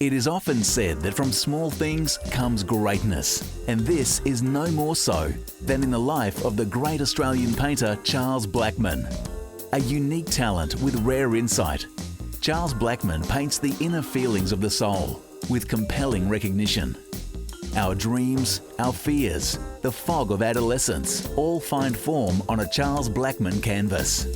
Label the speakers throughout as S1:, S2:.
S1: It is often said that from small things comes greatness, and this is no more so than in the life of the great Australian painter Charles Blackman. A unique talent with rare insight, Charles Blackman paints the inner feelings of the soul with compelling recognition. Our dreams, our fears, the fog of adolescence all find form on a Charles Blackman canvas.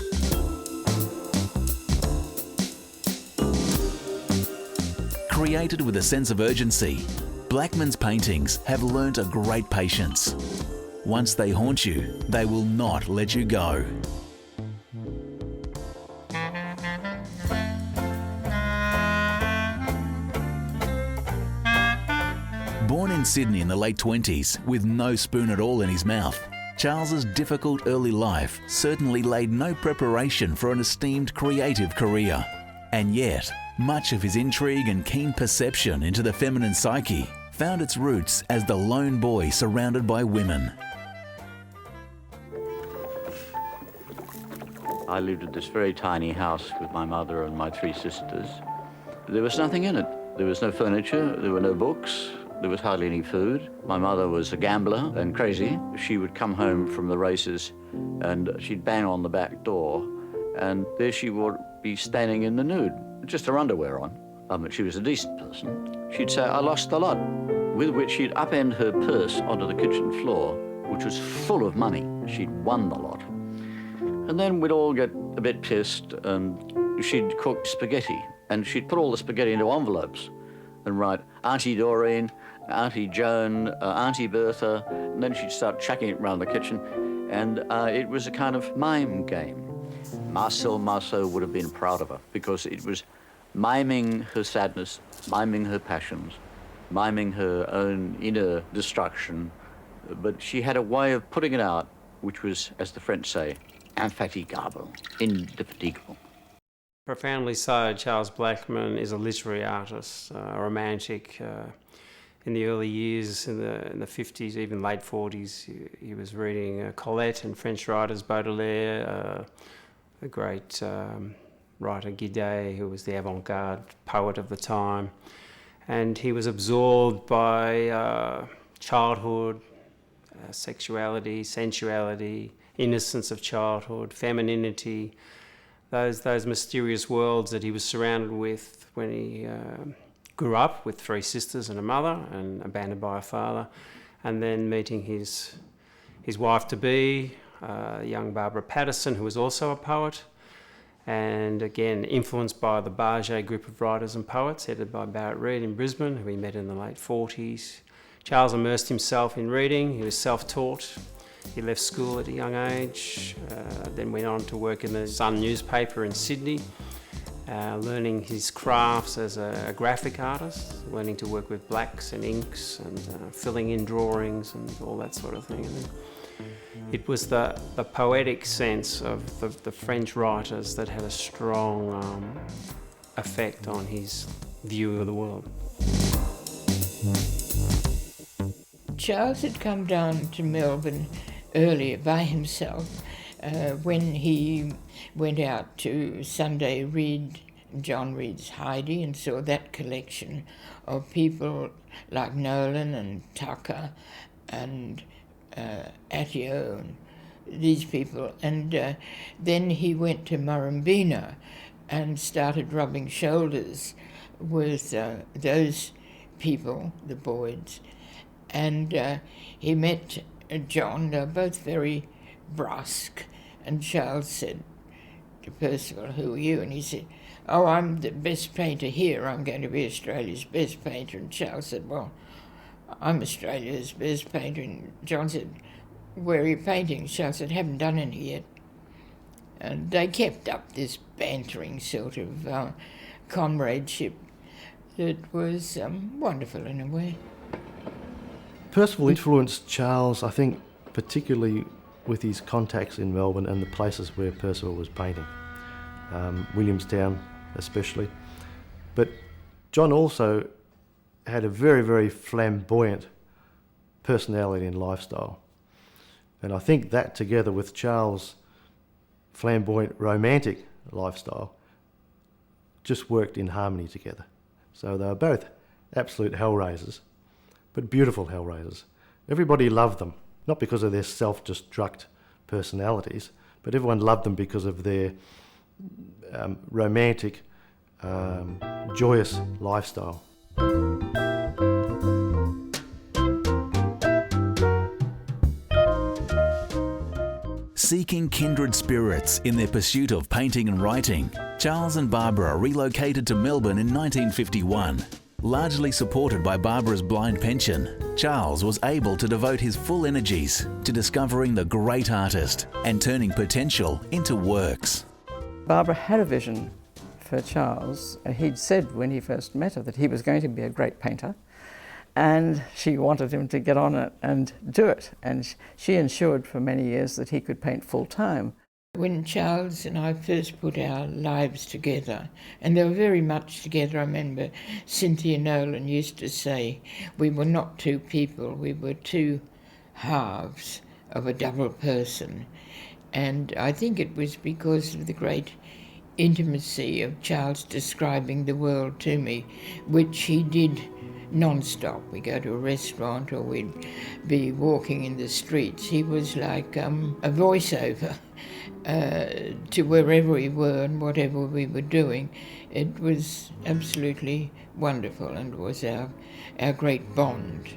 S1: Created with a sense of urgency, Blackman's paintings have learnt a great patience. Once they haunt you, they will not let you go. Born in Sydney in the late 20s with no spoon at all in his mouth, Charles's difficult early life certainly laid no preparation for an esteemed creative career. And yet, much of his intrigue and keen perception into the feminine psyche found its roots as the lone boy surrounded by women.
S2: I lived at this very tiny house with my mother and my 3 sisters. There was nothing in it. There was no furniture, there were no books, there was hardly any food. My mother was a gambler and crazy. She would come home from the races and she'd bang on the back door, and there she would be standing in the nude, just her underwear on. She was a decent person. She'd say, "I lost a lot," with which she'd upend her purse onto the kitchen floor, which was full of money. She'd won the lot. And then we'd all get a bit pissed, and she'd cook spaghetti, and she'd put all the spaghetti into envelopes and write Auntie Doreen, Auntie Joan, Auntie Bertha, and then she'd start chucking it around the kitchen, and it was a kind of mime game. Marcel Marceau would have been proud of her, because it was miming her sadness, miming her passions, miming her own inner destruction, but she had a way of putting it out, which was, as the French say, infatigable, indefatigable.
S3: Profoundly so, Charles Blackman is a literary artist, a romantic. In the early years, in the 50s, even late 40s, he was reading Colette and French writers, Baudelaire, the great writer Guidet, who was the avant-garde poet of the time. And he was absorbed by childhood, sexuality, sensuality, innocence of childhood, femininity, those mysterious worlds that he was surrounded with when he grew up with 3 sisters and a mother and abandoned by a father, and then meeting his wife-to-be, young Barbara Patterson, who was also a poet, and again influenced by the Barget group of writers and poets headed by Barrett Reed in Brisbane, who he met in the late 40s. Charles immersed himself in reading. He was self-taught. He left school at a young age, then went on to work in the Sun newspaper in Sydney, learning his crafts as a graphic artist, learning to work with blacks and inks and filling in drawings and all that sort of thing. And then it was the poetic sense of the French writers that had a strong effect on his view of the world.
S4: Charles had come down to Melbourne earlier by himself when he went out to Sunday read John Reed's Heidi and saw that collection of people like Nolan and Tucker and Attio and these people. And then he went to Murrumbina and started rubbing shoulders with those people, the Boyds. And he met John. They were both very brusque. And Charles said to Percival, "Who are you?" And he said, "Oh, I'm the best painter here. I'm going to be Australia's best painter." And Charles said, "Well, I'm Australia's best painter." And John said, "Where are you painting?" Charles said, "Haven't done any yet." And they kept up this bantering sort of comradeship that was wonderful in a way.
S5: Percival influenced Charles, I think, particularly with his contacts in Melbourne and the places where Percival was painting, Williamstown especially. But John also had a very, very flamboyant personality and lifestyle. And I think that together with Charles' flamboyant romantic lifestyle just worked in harmony together. So they were both absolute hellraisers, but beautiful hellraisers. Everybody loved them, not because of their self-destruct personalities, but everyone loved them because of their romantic, joyous lifestyle.
S1: Seeking kindred spirits in their pursuit of painting and writing, Charles and Barbara relocated to Melbourne in 1951. Largely supported by Barbara's blind pension, Charles was able to devote his full energies to discovering the great artist and turning potential into works.
S6: Barbara had a vision for Charles. He'd said when he first met her that he was going to be a great painter, and she wanted him to get on it and do it. And she ensured for many years that he could paint full time.
S4: When Charles and I first put our lives together, and they were very much together, I remember Cynthia Nolan used to say we were not two people, we were two halves of a double person. And I think it was because of the great intimacy of Charles describing the world to me, which he did non-stop. We go to a restaurant or we'd be walking in the streets. He was like a voiceover to wherever we were and whatever we were doing. It was absolutely wonderful and was our great bond.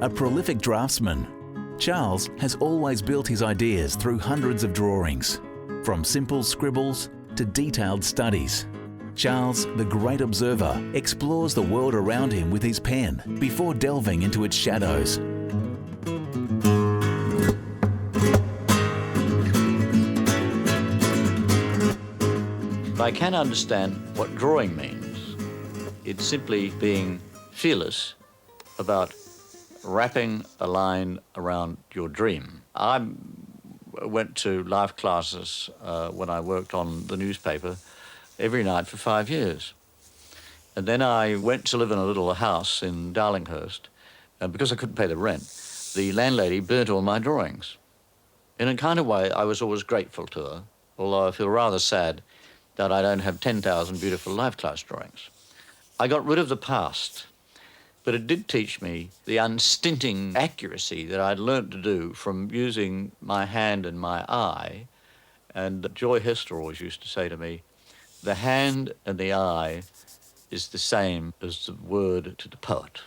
S1: A prolific draftsman, Charles has always built his ideas through hundreds of drawings, from simple scribbles to detailed studies. Charles, the great observer, explores the world around him with his pen before delving into its shadows.
S2: I can understand what drawing means. It's simply being fearless about wrapping a line around your dream. I went to life classes when I worked on the newspaper every night for 5 years. And then I went to live in a little house in Darlinghurst, and because I couldn't pay the rent, the landlady burnt all my drawings. In a kind of way, I was always grateful to her, although I feel rather sad that I don't have 10,000 beautiful life class drawings. I got rid of the past, but it did teach me the unstinting accuracy that I'd learnt to do from using my hand and my eye. And Joy Hester always used to say to me, the hand and the eye is the same as the word to the poet.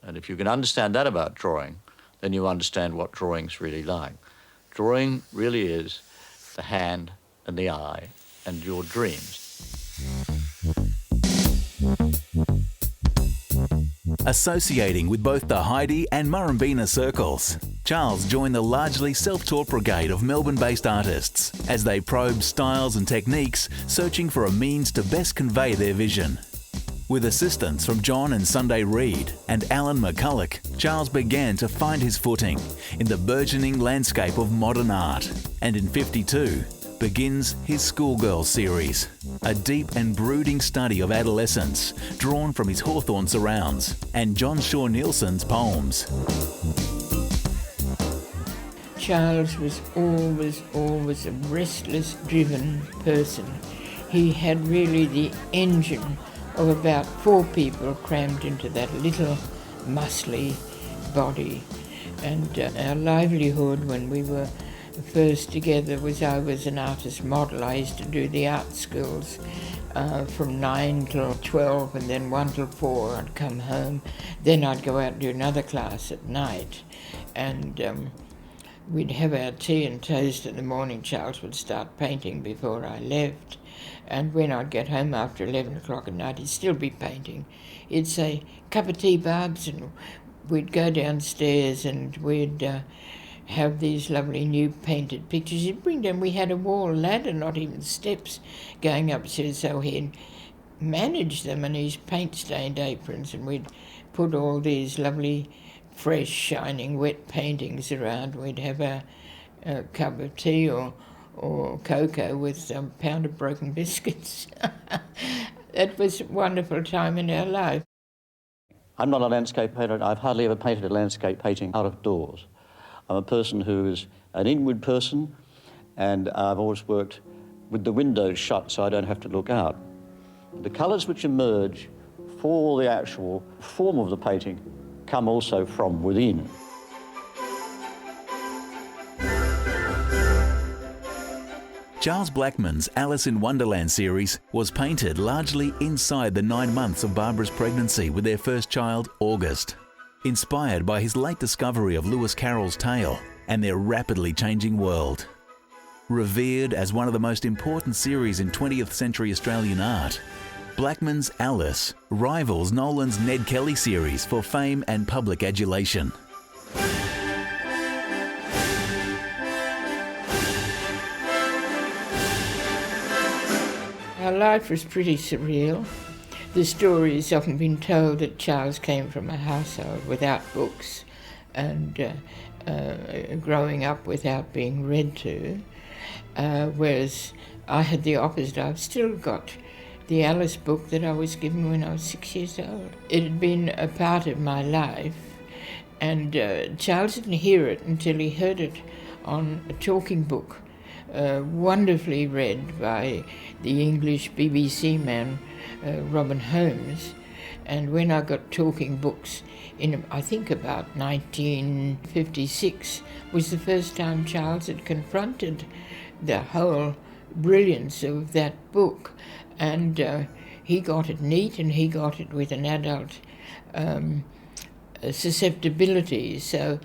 S2: And if you can understand that about drawing, then you understand what drawing's really like. Drawing really is the hand and the eye and your dreams.
S1: Associating with both the Heidi and Murrumbina circles, Charles joined the largely self-taught brigade of Melbourne-based artists as they probed styles and techniques, searching for a means to best convey their vision. With assistance from John and Sunday Reid and Alan McCulloch, Charles began to find his footing in the burgeoning landscape of modern art, and in '52 begins his Schoolgirl series, a deep and brooding study of adolescence drawn from his Hawthorne surrounds and John Shaw Nielsen's poems.
S4: Charles was always a restless, driven person. He had really the engine of about 4 people crammed into that little muscly body. And our livelihood when we were first together was I was an artist model. I used to do the art schools from 9 till 12 and then 1 till 4 I'd come home. Then I'd go out and do another class at night. And we'd have our tea and toast in the morning. Charles would start painting before I left. And when I'd get home after 11 o'clock at night, he'd still be painting. He'd say, cup of tea, Barbs, and we'd go downstairs and we'd have these lovely new painted pictures. He'd bring them. We had a wall ladder, not even steps, going upstairs, so he'd manage them in his paint-stained aprons, and we'd put all these lovely, fresh, shining, wet paintings around. We'd have a cup of tea or cocoa with a pound of broken biscuits. It was a wonderful time in our life.
S2: I'm not a landscape painter. I've hardly ever painted a landscape painting out of doors. I'm a person who's an inward person, and I've always worked with the windows shut so I don't have to look out. The colours which emerge for the actual form of the painting come also from within.
S1: Charles Blackman's Alice in Wonderland series was painted largely inside the 9 months of Barbara's pregnancy with their first child, August. Inspired by his late discovery of Lewis Carroll's tale and their rapidly changing world. Revered as one of the most important series in 20th century Australian art, Blackman's Alice rivals Nolan's Ned Kelly series for fame and public adulation.
S4: Our life was pretty surreal. The story has often been told that Charles came from a household without books and growing up without being read to, whereas I had the opposite. I've still got the Alice book that I was given when I was 6 years old. It had been a part of my life, and Charles didn't hear it until he heard it on a talking book, wonderfully read by the English BBC man, Robin Holmes. And when I got talking books in, I think about 1956, was the first time Charles had confronted the whole brilliance of that book. And he got it neat, and he got it with an adult susceptibility. So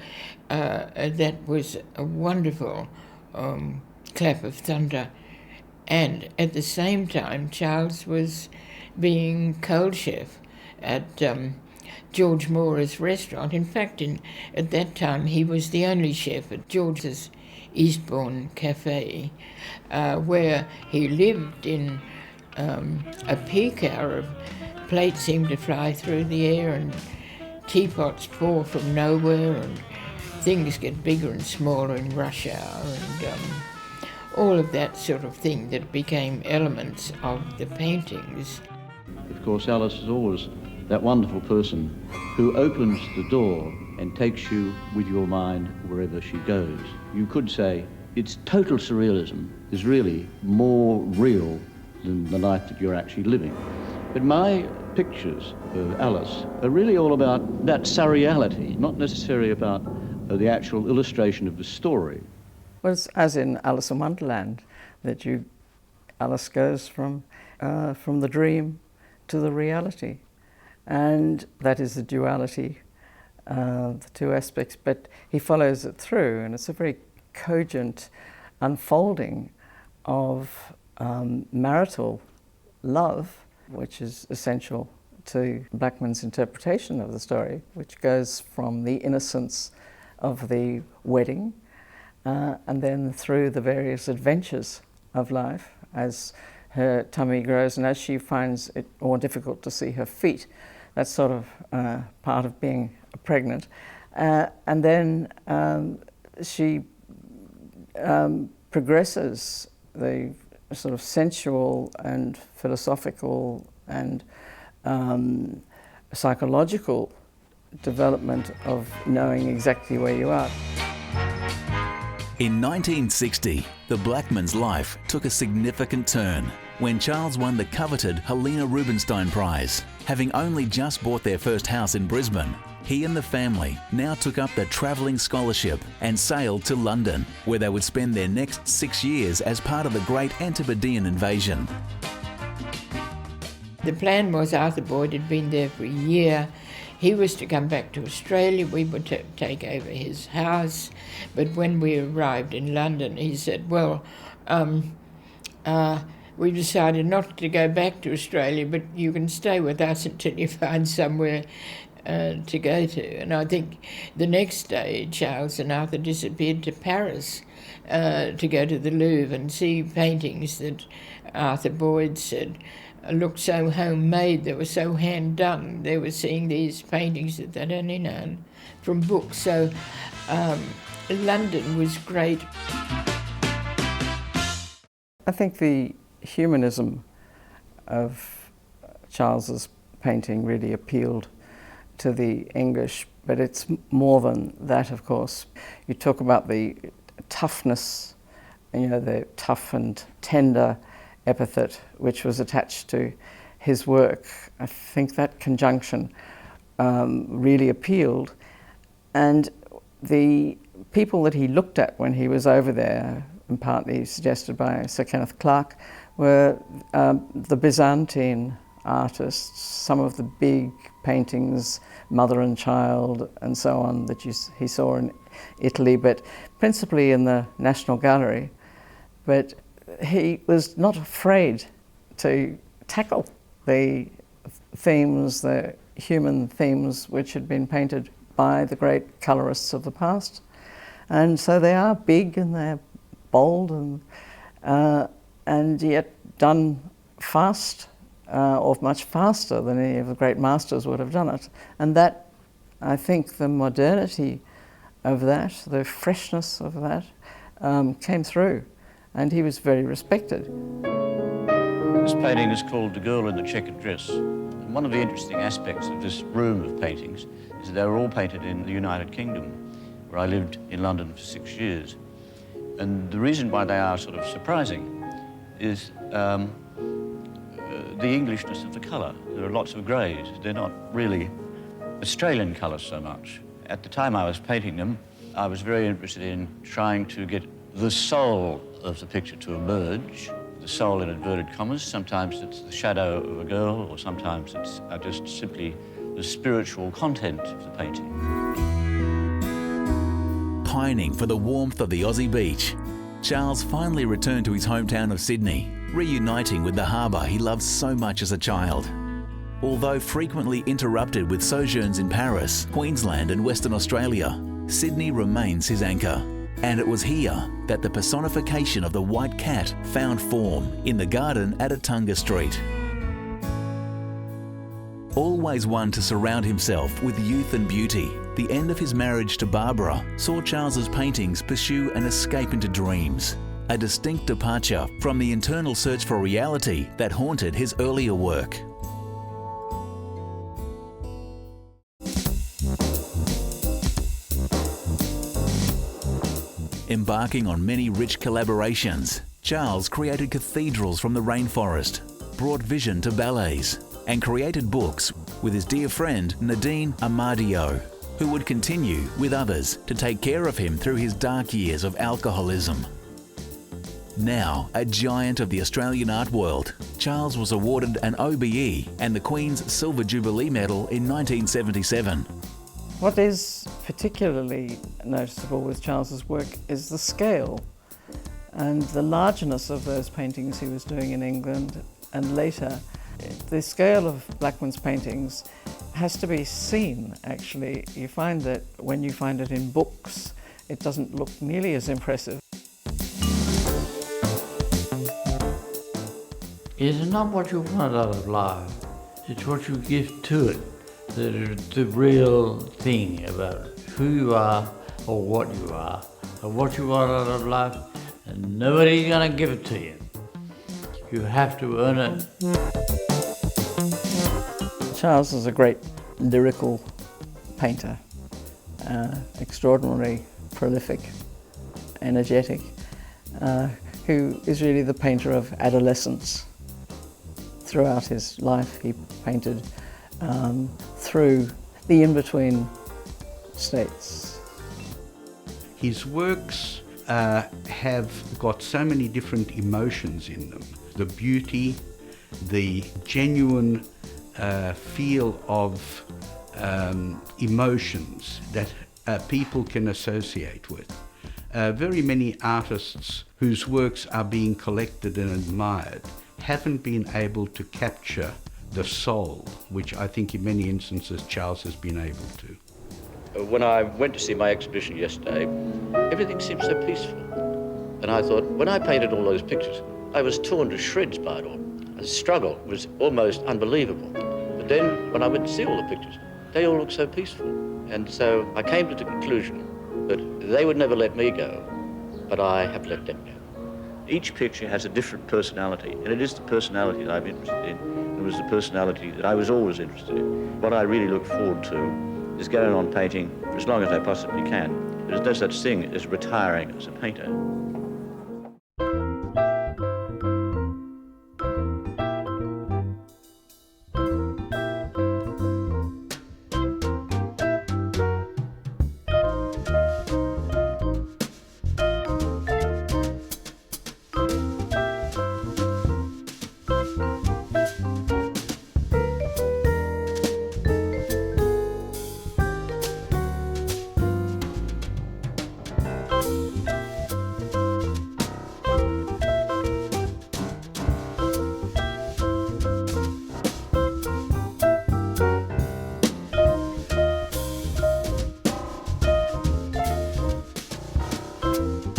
S4: that was a wonderful clap of thunder. And at the same time, Charles was being cold chef at George Mora's restaurant. In fact, at that time, he was the only chef at George's Eastbourne Cafe, where he lived in a peak hour. Of plates seemed to fly through the air, and teapots pour from nowhere, and things get bigger and smaller in rush hour, and all of that sort of thing that became elements of the paintings.
S2: Of course, Alice is always that wonderful person who opens the door and takes you with your mind wherever she goes. You could say its total surrealism is really more real than the life that you're actually living. But my pictures of Alice are really all about that surreality, not necessarily about the actual illustration of the story.
S6: Well, it's as in Alice in Wonderland, that Alice goes from the dream to the reality. And that is the duality, the two aspects, but he follows it through, and it's a very cogent unfolding of marital love, which is essential to Blackman's interpretation of the story, which goes from the innocence of the wedding and then through the various adventures of life as her tummy grows and as she finds it more difficult to see her feet. That's sort of part of being pregnant. And then she progresses the sort of sensual and philosophical and psychological development of knowing exactly where you are.
S1: In 1960, the Blackmans' life took a significant turn when Charles won the coveted Helena Rubinstein Prize. Having only just bought their first house in Brisbane, he and the family now took up the travelling scholarship and sailed to London, where they would spend their next 6 years as part of the Great Antipodean Invasion.
S4: The plan was Arthur Boyd had been there for a year. He was to come back to Australia. We would take over his house. But when we arrived in London, he said, well, we decided not to go back to Australia, but you can stay with us until you find somewhere to go to. And I think the next day, Charles and Arthur disappeared to Paris to go to the Louvre and see paintings that Arthur Boyd said looked so homemade, they were so hand-done. They were seeing these paintings that they'd only known from books. So London was great.
S6: I think the humanism of Charles's painting really appealed to the English, but it's more than that, of course. You talk about the toughness the tough and tender epithet which was attached to his work. I think that conjunction really appealed. And the people that he looked at when he was over there, and partly suggested by Sir Kenneth Clarke, were the Byzantine artists, some of the big paintings, Mother and Child and so on, that he saw in Italy, but principally in the National Gallery. But he was not afraid to tackle the themes, the human themes which had been painted by the great colourists of the past. And so they are big and they're bold and yet done fast, or much faster than any of the great masters would have done it. And that, I think, the modernity of that, the freshness of that, came through, and he was very respected.
S2: This painting is called The Girl in the Checkered Dress. And one of the interesting aspects of this room of paintings is that they were all painted in the United Kingdom, where I lived in London for 6 years. And the reason why they are sort of surprising is the Englishness of the colour. There are lots of greys. They're not really Australian colours so much. At the time I was painting them, I was very interested in trying to get the soul of the picture to emerge. The soul in inverted commas. Sometimes it's the shadow of a girl, or sometimes it's just simply the spiritual content of the painting.
S1: Pining for the warmth of the Aussie beach, Charles finally returned to his hometown of Sydney, reuniting with the harbour he loved so much as a child. Although frequently interrupted with sojourns in Paris, Queensland and Western Australia, Sydney remains his anchor. And it was here that the personification of the white cat found form in the garden at Atunga Street. Always one to surround himself with youth and beauty, the end of his marriage to Barbara saw Charles's paintings pursue an escape into dreams, a distinct departure from the internal search for reality that haunted his earlier work. Embarking on many rich collaborations, Charles created cathedrals from the rainforest, brought vision to ballets, and created books with his dear friend Nadine Amadio, who would continue with others to take care of him through his dark years of alcoholism. Now a giant of the Australian art world, Charles was awarded an OBE and the Queen's Silver Jubilee Medal in 1977.
S6: What is particularly noticeable with Charles's work is the scale and the largeness of those paintings he was doing in England and later. The scale of Blackman's paintings has to be seen, actually. You find that when you find it in books, it doesn't look nearly as impressive.
S7: It's not what you want out of life, it's what you give to it. The real thing about who you are or what you are, or what you want out of life, and nobody's gonna give it to you. You have to earn it.
S6: Charles is a great lyrical painter, extraordinarily prolific, energetic, who is really the painter of adolescence. Throughout his life he painted through the in-between states.
S8: His works have got so many different emotions in them. The beauty, the genuine feel of emotions that people can associate with. Very many artists whose works are being collected and admired haven't been able to capture the soul, which I think in many instances Charles has been able to.
S2: When I went to see my exhibition yesterday, everything seemed so peaceful. And I thought, when I painted all those pictures, I was torn to shreds by it all. The struggle was almost unbelievable. But then, when I went to see all the pictures, they all looked so peaceful. And so I came to the conclusion that they would never let me go, but I have let them go. Each picture has a different personality, and it is the personality that I'm interested in. It was the personality that I was always interested in. What I really look forward to is going on painting for as long as I possibly can. There's no such thing as retiring as a painter.
S1: Perspective.